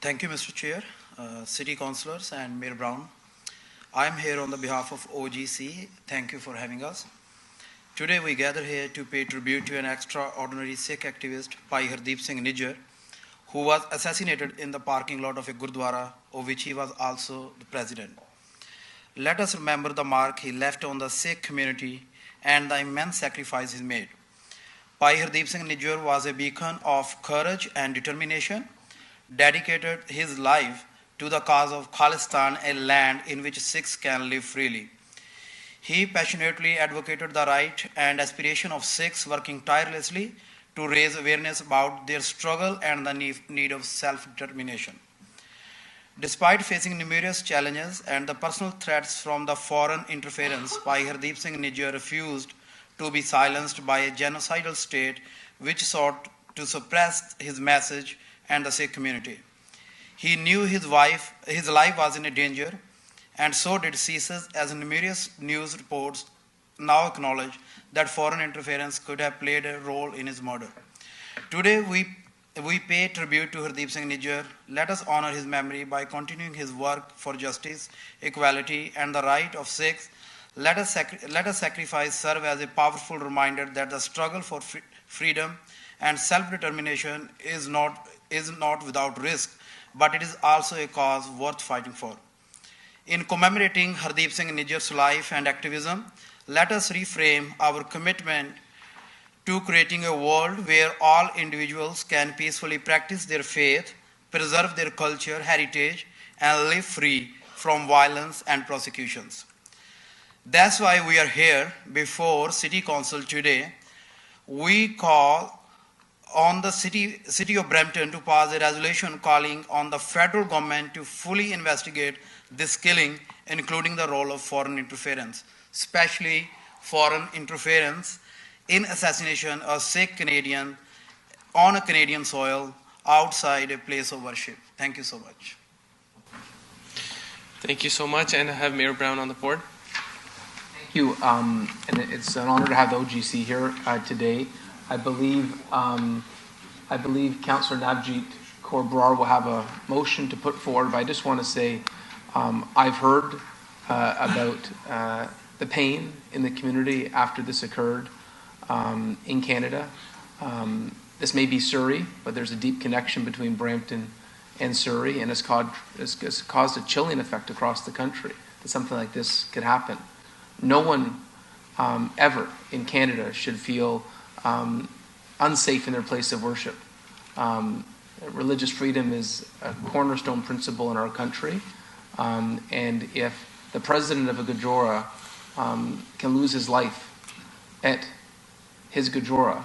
Thank you, Mr. Chair, City Councillors and Mayor Brown. I am here on the behalf of OGC. Thank you for having us. Today we gather here to pay tribute to an extraordinary Sikh activist, Bhai Hardeep Singh Nijjer, who was assassinated in the parking lot of a Gurdwara, of which he was also the president. Let us remember the mark he left on the Sikh community and the immense sacrifice he made. Bhai Hardeep Singh Nijjer was a beacon of courage and determination, dedicated his life to the cause of Khalistan, a land in which Sikhs can live freely. He passionately advocated the right and aspiration of Sikhs, working tirelessly to raise awareness about their struggle and the need of self-determination. Despite facing numerous challenges and the personal threats from the foreign interference, Bhai Hardeep Singh Nijjer refused to be silenced by a genocidal state which sought to suppress his message and the Sikh community. He knew his life was in danger, and so did CSIS, as numerous news reports now acknowledge that foreign interference could have played a role in his murder. Today we pay tribute to Hardeep Singh Nijjer. Let us honor his memory by continuing his work for justice, equality, and the right of Sikhs. Let us sacrifice serve as a powerful reminder that the struggle for freedom and self-determination is not without risk, but it is also a cause worth fighting for. In commemorating Hardeep Singh Nijjer's life and activism, let us reframe our commitment to creating a world where all individuals can peacefully practice their faith, preserve their culture, heritage, and live free from violence and persecutions. That's why we are here before City Council today. We call on the city of Brampton to pass a resolution calling on the federal government to fully investigate this killing, including the role of foreign interference, especially foreign interference in assassination of Sikh Canadian on a Canadian soil outside a place of worship. Thank you so much. Thank you so much, and I have Mayor Brown on the board. Thank you, and it's an honor to have the OGC here today. I believe Councillor Navjeet Kaur Brar will have a motion to put forward, but I just want to say I've heard about the pain in the community after this occurred in Canada. This may be Surrey, but there's a deep connection between Brampton and Surrey, and it's caused a chilling effect across the country that something like this could happen. No one ever in Canada should feel unsafe in their place of worship. Religious freedom is a cornerstone principle in our country, and if the president of a Gurdwara can lose his life at his Gurdwara,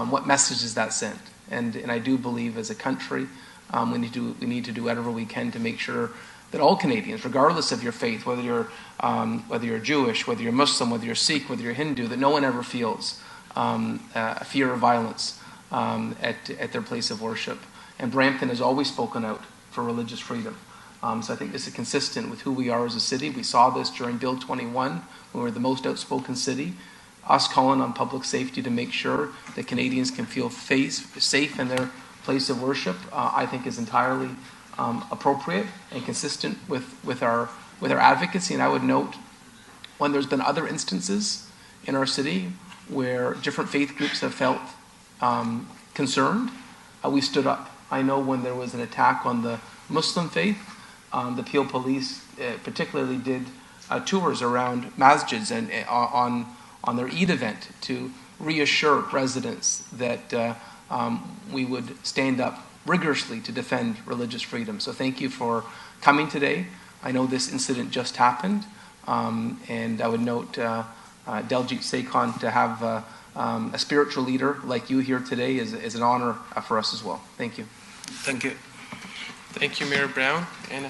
what message is that sent? And I do believe as a country we need to do whatever we can to make sure that all Canadians, regardless of your faith, whether you're Jewish, whether you're Muslim, whether you're Sikh, whether you're Hindu, that no one ever feels a fear of violence at their place of worship. And Brampton has always spoken out for religious freedom. So I think this is consistent with who we are as a city. We saw this during Bill 21, when we were the most outspoken city. Us calling on public safety to make sure that Canadians can feel safe in their place of worship, I think is entirely appropriate and consistent with our advocacy. And I would note, when there's been other instances in our city where different faith groups have felt concerned, we stood up. I know when there was an attack on the Muslim faith, the Peel Police particularly did tours around masjids and on their Eid event to reassure residents that we would stand up rigorously to defend religious freedom. So thank you for coming today. I know this incident just happened, and I would note Daljit Sekhan, to have a spiritual leader like you here today is an honor for us as well. Thank you. Thank you. Thank you, Mayor Brown. And